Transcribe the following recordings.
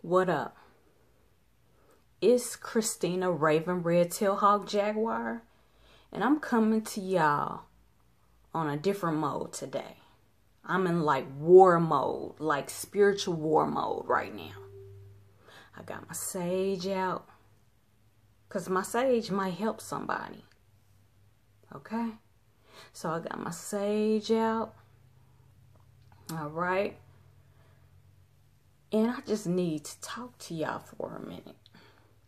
What up? It's Christina Raven Red Tail Hawk Jaguar, and I'm coming to y'all on a different mode today. I'm in like war mode, like spiritual war mode right now. I got my sage out, because my sage might help somebody. Okay? So I got my sage out. All right. And I just need to talk to y'all for a minute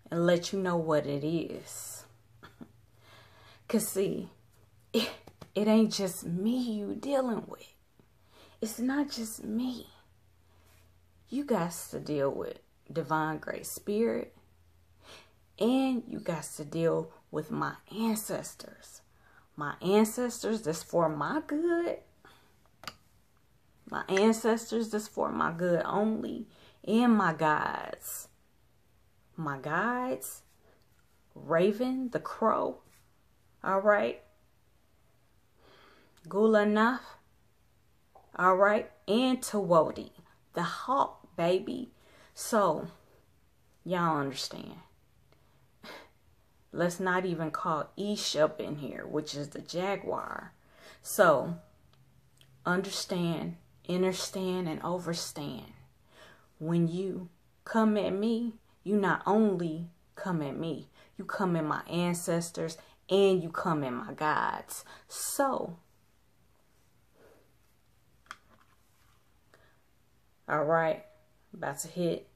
and let you know what it is. Because see, it ain't just me you dealing with. It's not just me. You guys to deal with divine great spirit. And you guys to deal with my ancestors. My ancestors that's for my good. My ancestors that's for my good only. And my guides. My guides. Raven the crow. Alright. Gulanath. Alright. And 2UNITY. The hawk, baby. So, y'all understand. Let's not even call Ish up in here, which is the jaguar. So, understand, understand, and overstand. When you come at me, you not only come at me, you come at my ancestors and you come at my guides. So, all right, about to hit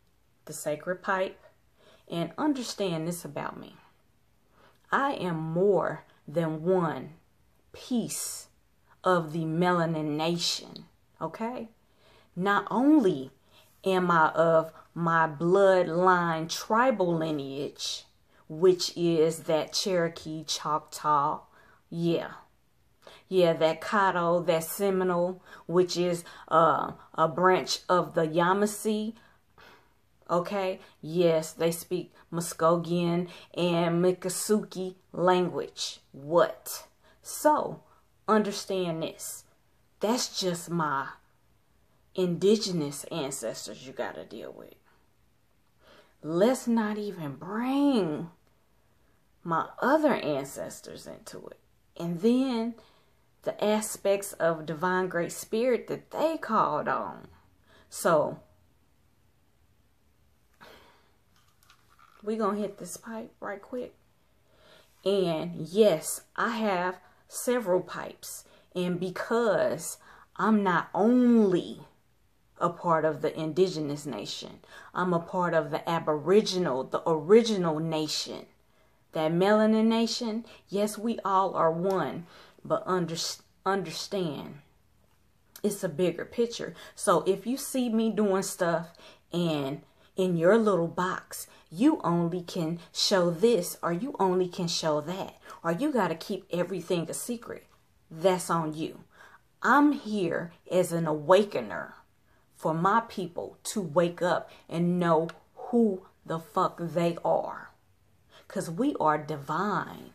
the sacred pipe and understand this about me. I am more than one piece of the Melanin nation, okay? Not only am I of my bloodline tribal lineage, which is that Cherokee, Choctaw, yeah, that Caddo, that Seminole, which is a branch of the Yamasee. Okay, yes, they speak Muskogean and Miccosukee language. What? So, understand this. That's just my indigenous ancestors you got to deal with. Let's not even bring my other ancestors into it. And then the aspects of divine great spirit that they called on. So, we're going to hit this pipe right quick. And yes, I have several pipes. And because I'm not only a part of the indigenous nation, I'm a part of the aboriginal, the original nation. That Melanin nation, yes, we all are one. But understand, it's a bigger picture. So if you see me doing stuff and in your little box, you only can show this or you only can show that. Or you got to keep everything a secret. That's on you. I'm here as an awakener for my people to wake up and know who the fuck they are. Because we are divine.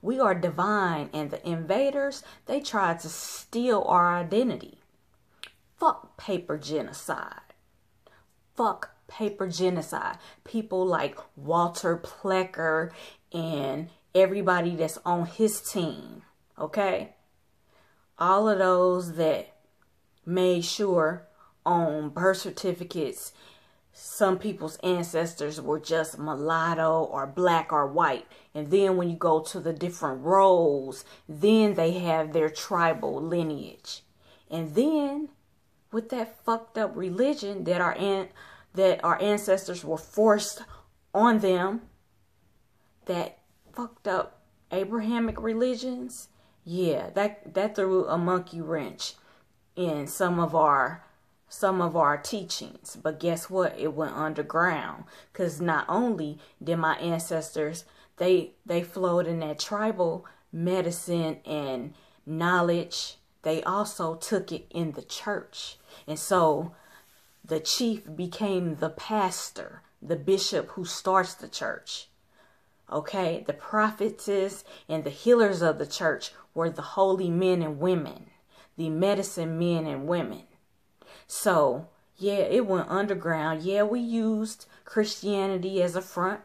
We are divine, and the invaders, they tried to steal our identity. Fuck paper genocide. Fuck paper genocide. People like Walter Plecker and everybody that's on his team, okay? All of those that made sure on birth certificates some people's ancestors were just mulatto or black or white. And then when you go to the different roles, then they have their tribal lineage. And then with that fucked up religion that our ancestors were forced on them, that fucked up Abrahamic religions, yeah, that threw a monkey wrench in some of our teachings. But guess what? It went underground. Because not only did my ancestors, they flowed in that tribal medicine and knowledge, they also took it in the church. And so the chief became the pastor, the bishop who starts the church. Okay, the prophetess and the healers of the church were the holy men and women, the medicine men and women. So, Yeah, it went underground. Yeah, we used Christianity as a front.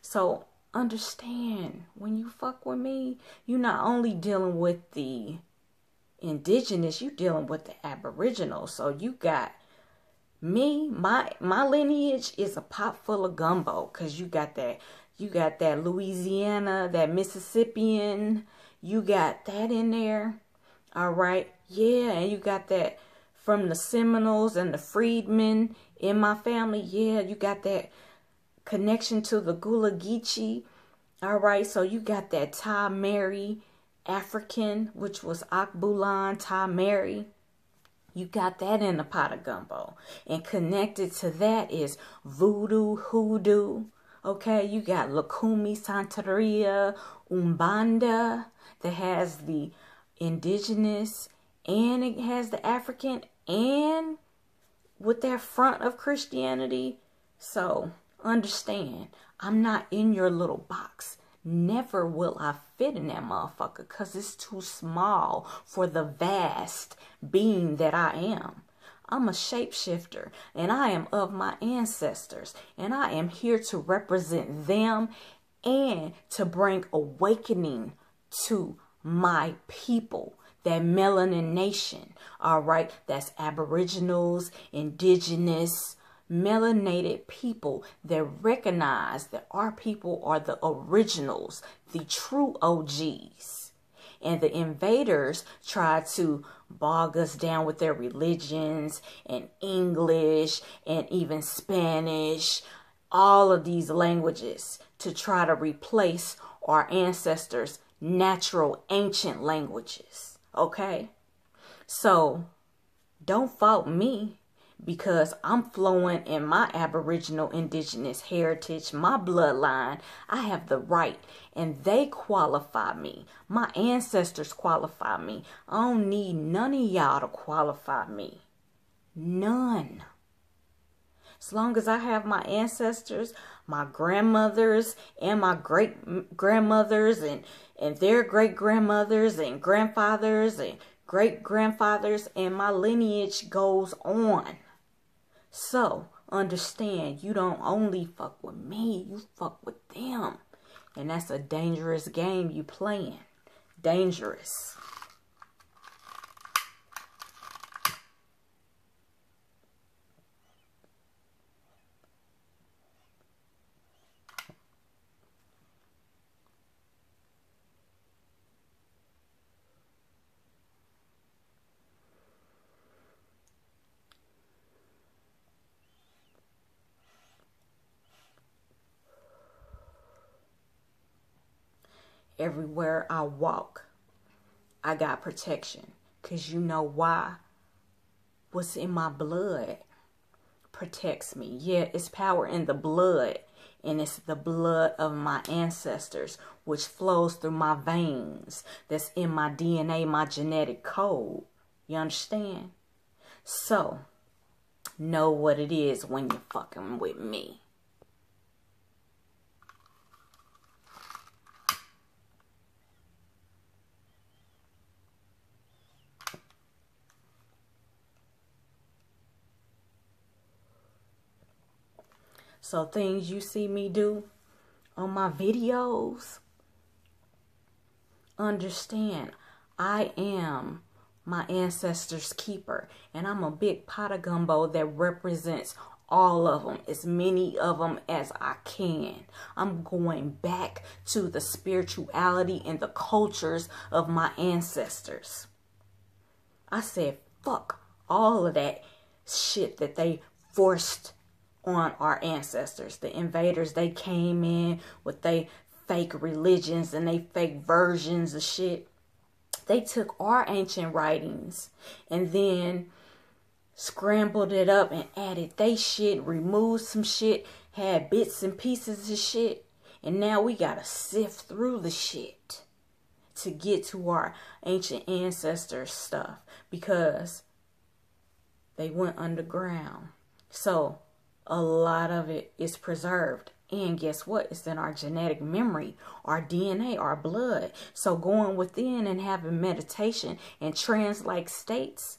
So understand, when you fuck with me, you're not only dealing with the indigenous, you dealing with the aboriginal. So you got me, my lineage is a pot full of gumbo, because you got that Louisiana, that Mississippian, you got that in there. All right. Yeah, and you got that from the Seminoles and the Freedmen in my family. Yeah, you got that connection to the Gullah Geechee. All right, so you got that Ty Mary African, which was Akbulan Ty Mary. You got that in the pot of gumbo. And connected to that is voodoo, hoodoo. Okay, you got Lakumi, Santeria, Umbanda, that has the indigenous and it has the African and with that front of Christianity. So understand, I'm not in your little box. Never will I fit in that motherfucker, because it's too small for the vast being that I am. I'm a shapeshifter, and I am of my ancestors, and I am here to represent them and to bring awakening to my people, that melanin nation. All right, that's aboriginals, indigenous, melanated people that recognize that our people are the originals, the true OGs. And the invaders try to bog us down with their religions and English and even Spanish, all of these languages, to try to replace our ancestors' natural ancient languages. Okay? So don't fault me, because I'm flowing in my Aboriginal indigenous heritage, my bloodline. I have the right, and they qualify me. My ancestors qualify me. I don't need none of y'all to qualify me. None. As long as I have my ancestors, my grandmothers, and my great-grandmothers, and their great-grandmothers, and grandfathers, and great-grandfathers, and my lineage goes on. So understand, you don't only fuck with me, you fuck with them. And that's a dangerous game you playing. Dangerous. Everywhere I walk, I got protection. Because you know why? What's in my blood protects me. Yeah, it's power in the blood. And it's the blood of my ancestors, which flows through my veins. That's in my DNA, my genetic code. You understand? So, know what it is when you're fucking with me. So things you see me do on my videos, understand, I am my ancestors' keeper. And I'm a big pot of gumbo that represents all of them, as many of them as I can. I'm going back to the spirituality and the cultures of my ancestors. I said, fuck all of that shit that they forced on our ancestors. The invaders, they came in with they fake religions and they fake versions of shit. They took our ancient writings and then scrambled it up and added they shit, removed some shit, had bits and pieces of shit, and now we gotta sift through the shit to get to our ancient ancestors stuff, because they went underground. So a lot of it is preserved. And guess what? It's in our genetic memory, our DNA, our blood. So going within and having meditation and trance-like states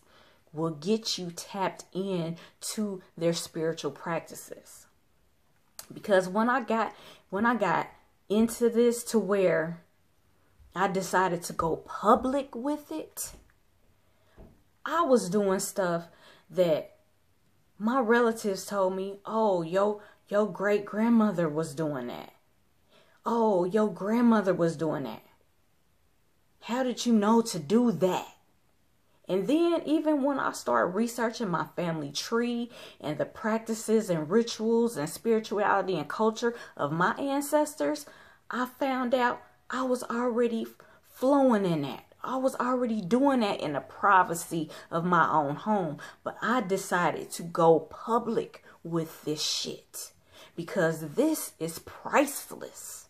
will get you tapped in to their spiritual practices. Because when I got into this to where I decided to go public with it, I was doing stuff that my relatives told me, oh, your great grandmother was doing that. Oh, your grandmother was doing that. How did you know to do that? And then even when I started researching my family tree and the practices and rituals and spirituality and culture of my ancestors, I found out I was already flowing in that. I was already doing that in the privacy of my own home. But I decided to go public with this shit because this is priceless.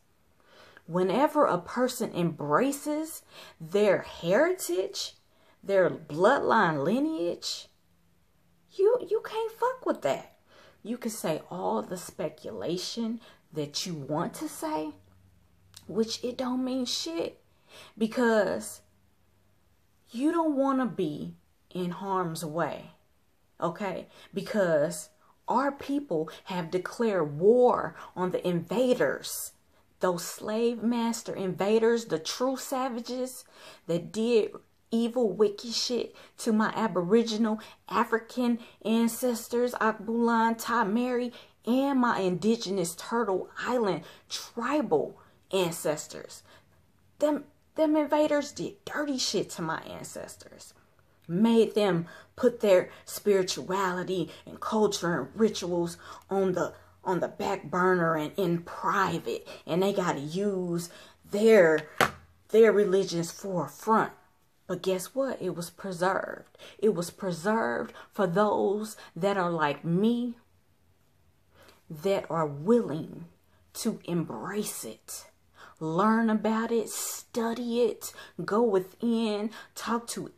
Whenever a person embraces their heritage, their bloodline lineage, you can't fuck with that. You can say all the speculation that you want to say, which it don't mean shit, because you don't want to be in harm's way, okay? Because our people have declared war on the invaders, those slave master invaders, the true savages that did evil, wicked shit to my Aboriginal African ancestors, Akbulan, Tamari, and my indigenous Turtle Island tribal ancestors. Them invaders did dirty shit to my ancestors. Made them put their spirituality and culture and rituals on the back burner and in private. And they got to use their religion's forefront. But guess what? It was preserved. It was preserved for those that are like me, that are willing to embrace it. Learn about it, study it, go within, talk to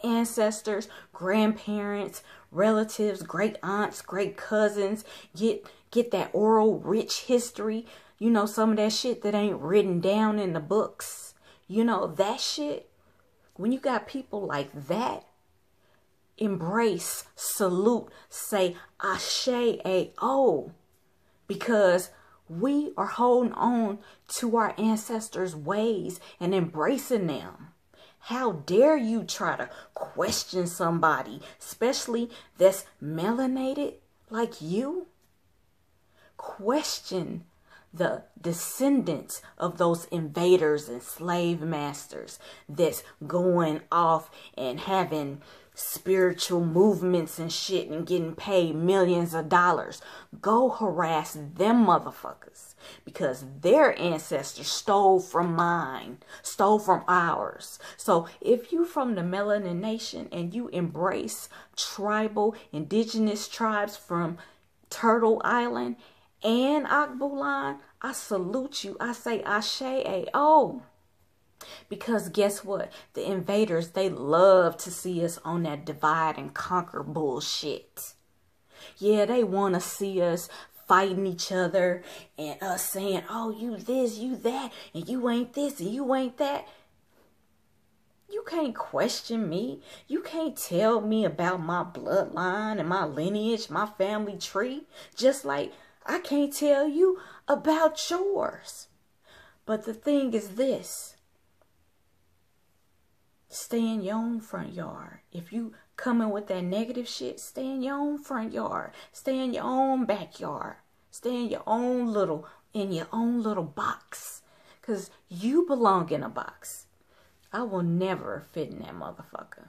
ancestors, grandparents, relatives, great aunts, great cousins, get that oral rich history, you know, some of that shit that ain't written down in the books, you know, that shit. When you got people like that, embrace, salute, say Ashe A-O, because we are holding on to our ancestors' ways and embracing them. How dare you try to question somebody, especially that's melanated like you? Question the descendants of those invaders and slave masters that's going off and having spiritual movements and shit and getting paid millions of dollars. Go harass them motherfuckers, because their ancestors stole from mine, stole from ours. So if you from the Melanin Nation and you embrace tribal indigenous tribes from Turtle Island and Akbulan, I salute you. I say Ashe A-O. Because guess what? The invaders, they love to see us on that divide and conquer bullshit. Yeah, they want to see us fighting each other and us saying, oh, you this, you that, and you ain't this, and you ain't that. You can't question me. You can't tell me about my bloodline and my lineage, my family tree, just like I can't tell you about yours. But the thing is this. Stay in your own front yard. If you coming with that negative shit, stay in your own front yard. Stay in your own backyard. Stay in your own little box. Because you belong in a box. I will never fit in that motherfucker.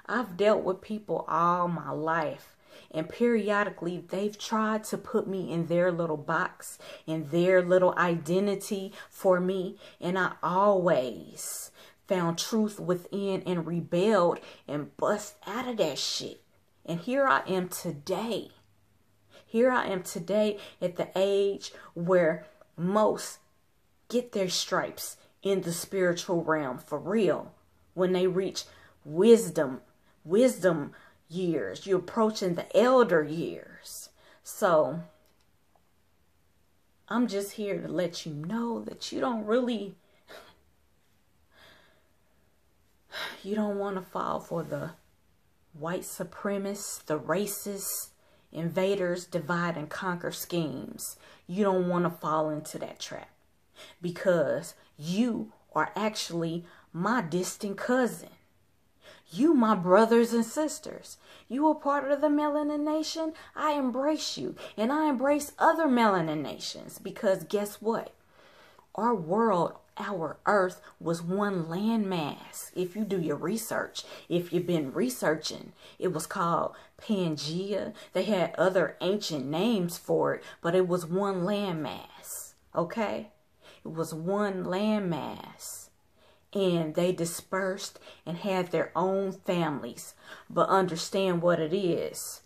I've dealt with people all my life. And periodically, they've tried to put me in their little box, in their little identity for me. And I always found truth within and rebelled and bust out of that shit. And here I am today. Here I am today at the age where most get their stripes in the spiritual realm for real. When they reach wisdom years, you're approaching the elder years. So I'm just here to let you know that you don't want to fall for the white supremacists, the racists, invaders, divide and conquer schemes. You don't want to fall into that trap, because you are actually my distant cousin. You, my brothers and sisters. You are part of the Melanin Nation. I embrace you, and I embrace other Melanin nations, because guess what? Our world, our earth was one landmass. If you do your research, if you've been researching, it was called Pangea. They had other ancient names for it, but it was one landmass, okay? It was one landmass. And they dispersed and had their own families. But understand what it is.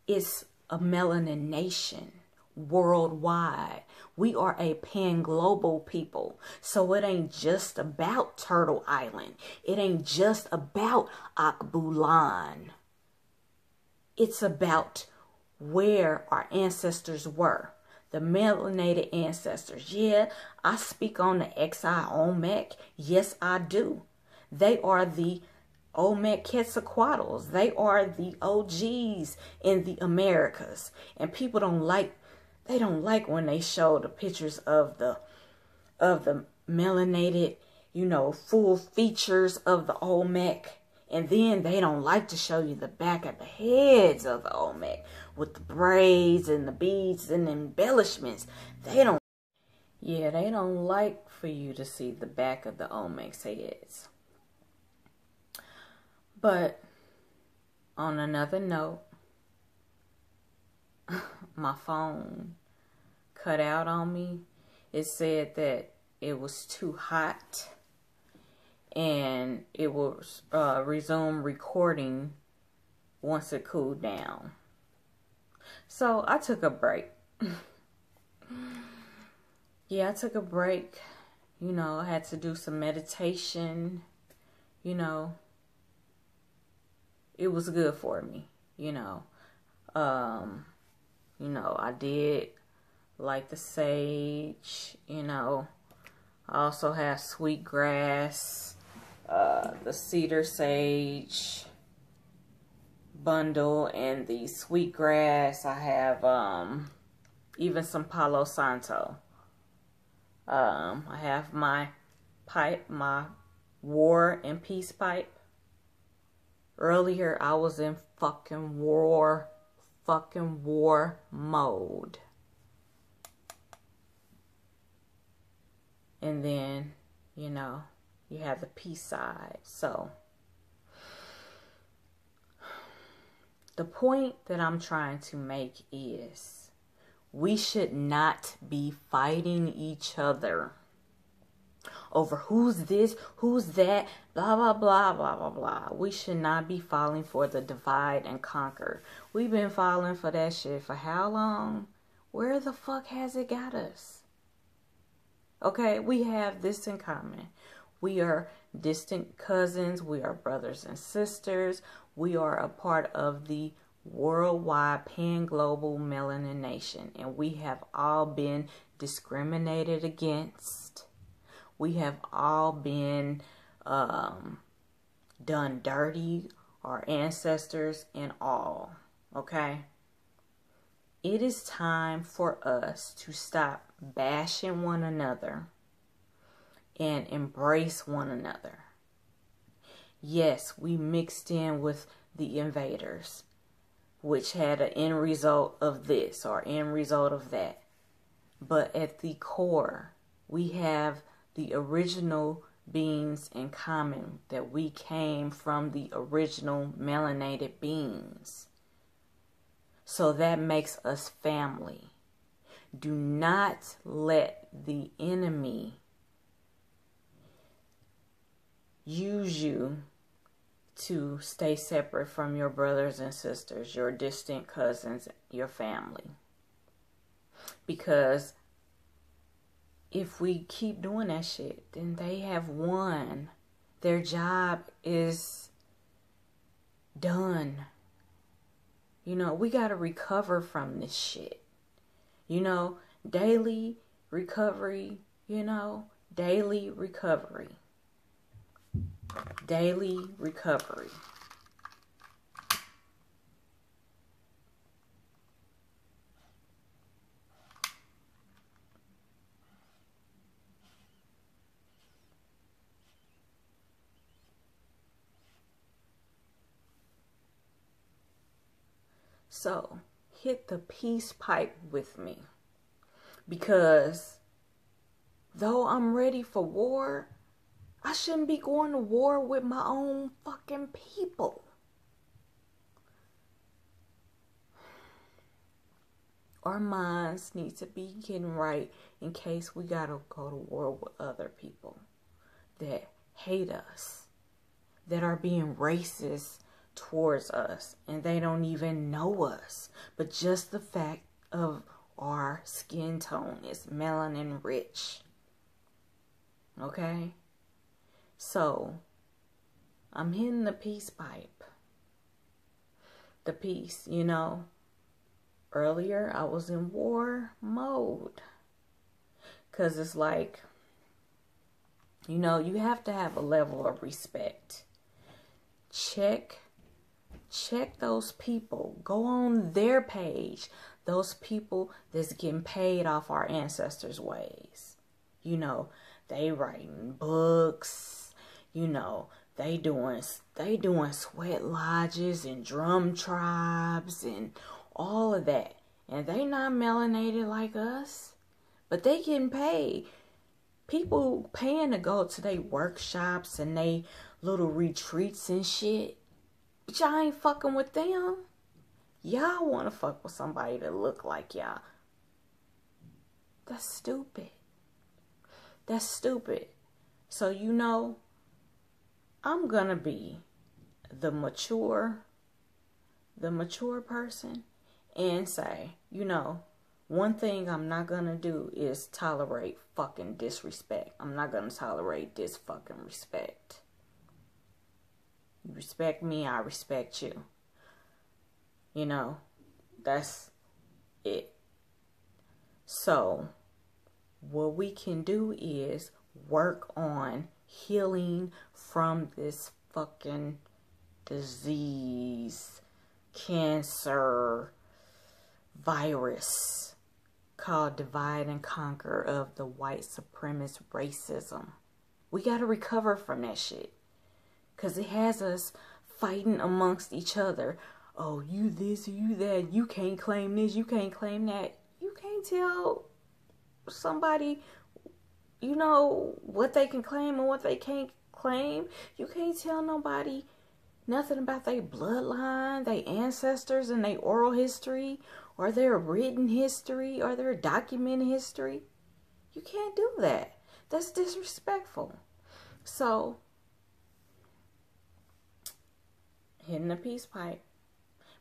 It's a melanin nation worldwide. We are a pan-global people. So it ain't just about Turtle Island. It ain't just about Akbulan. It's about where our ancestors were. The melanated ancestors. Yeah, I speak on the Olmec. Yes, I do. They are the Olmec Quetzalcoatlus. They are the OGs in the Americas. And people don't like when they show the pictures of the melanated, full features of the Olmec. And then they don't like to show you the back of the heads of the Olmec with the braids and the beads and embellishments. They don't like for you to see the back of the Olmec's heads. But on another note, my phone cut out on me. It said that it was too hot, and it will resume recording once it cooled down. So I took a break. Yeah, I took a break. I had to do some meditation. It was good for me. I did like the sage. I also have sweet grass. The cedar sage bundle and the sweet grass. I have even some Palo Santo. I have my pipe, my war and peace pipe. Earlier I was in fucking war mode. And then, you have the peace side. So the point that I'm trying to make is we should not be fighting each other over who's this, who's that, blah, blah, blah, blah, blah, blah. We should not be falling for the divide and conquer. We've been falling for that shit for how long? Where the fuck has it got us? Okay, we have this in common. We are distant cousins. We are brothers and sisters. We are a part of the worldwide pan-global melanin nation. And we have all been discriminated against. We have all been done dirty. Our ancestors and all. Okay? It is time for us to stop bashing one another and embrace one another. Yes, we mixed in with the invaders, which had an end result of this or end result of that. But at the core, we have the original beings in common, that we came from the original melanated beings. So that makes us family. Do not let the enemy use you to stay separate from your brothers and sisters, your distant cousins, your family. Because if we keep doing that shit, then they have won. Their job is done. We got to recover from this shit. Daily recovery, daily recovery. daily recovery. So, hit the peace pipe with me. Because though I'm ready for war, I shouldn't be going to war with my own fucking people. Our minds need to be getting right in case we gotta go to war with other people that hate us, that are being racist towards us, and they don't even know us. But just the fact of our skin tone is melanin rich. Okay? So, I'm hitting the peace pipe. The peace, you know. Earlier, I was in war mode. Because it's like, you know, you have to have a level of respect. Check those people. Go on their page. Those people that's getting paid off our ancestors' ways. You know, they writing books. You know, they doing sweat lodges and drum tribes and all of that. And they not melanated like us. But they getting paid. People paying to go to their workshops and they little retreats and shit. But y'all ain't fucking with them. Y'all want to fuck with somebody that look like y'all. That's stupid. That's stupid. So, you know, I'm gonna be the mature person and say, you know, one thing I'm not gonna do is tolerate fucking disrespect. I'm not gonna tolerate this fucking respect. You respect me, I respect you. You know, that's it. So, what we can do is work on healing from this fucking disease, cancer, virus called divide and conquer of the white supremacist racism. We got to recover from that shit. Because it has us fighting amongst each other. Oh, you this, you that. You can't claim this, you can't claim that. You can't tell somebody, you know, what they can claim and what they can't claim. You can't tell nobody nothing about their bloodline, their ancestors, and their oral history, or their written history, or their documented history. You can't do that. That's disrespectful. So, hitting the peace pipe,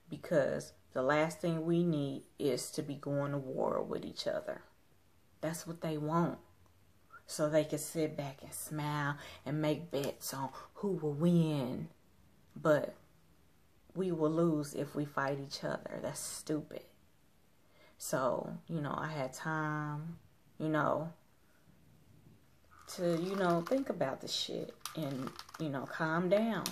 because the last thing we need is to be going to war with each other. That's what they want. So they can sit back and smile and make bets on who will win. But we will lose if we fight each other. That's stupid. So, you know, I had time, you know, to, you know, think about this shit and, you know, calm down.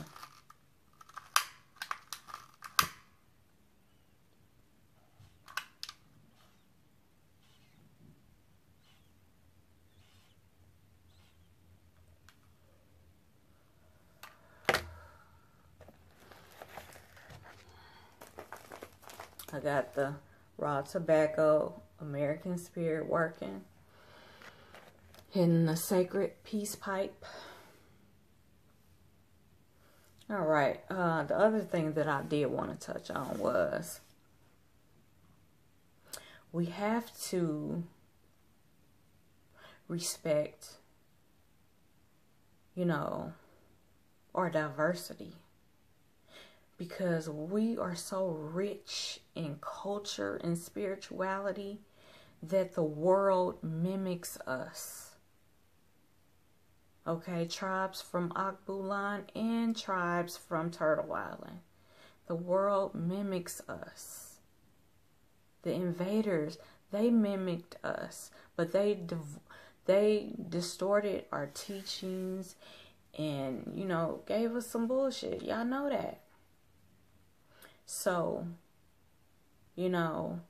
I got the raw tobacco, American spirit working. Hitting the sacred peace pipe. Alright, the other thing that I did want to touch on was we have to respect, you know, our diversity. Because we are so rich in culture and spirituality that the world mimics us. Okay, tribes from Akbulan and tribes from Turtle Island. The world mimics us. The invaders, they mimicked us, but they distorted our teachings and, you know, gave us some bullshit. Y'all know that. So, you know,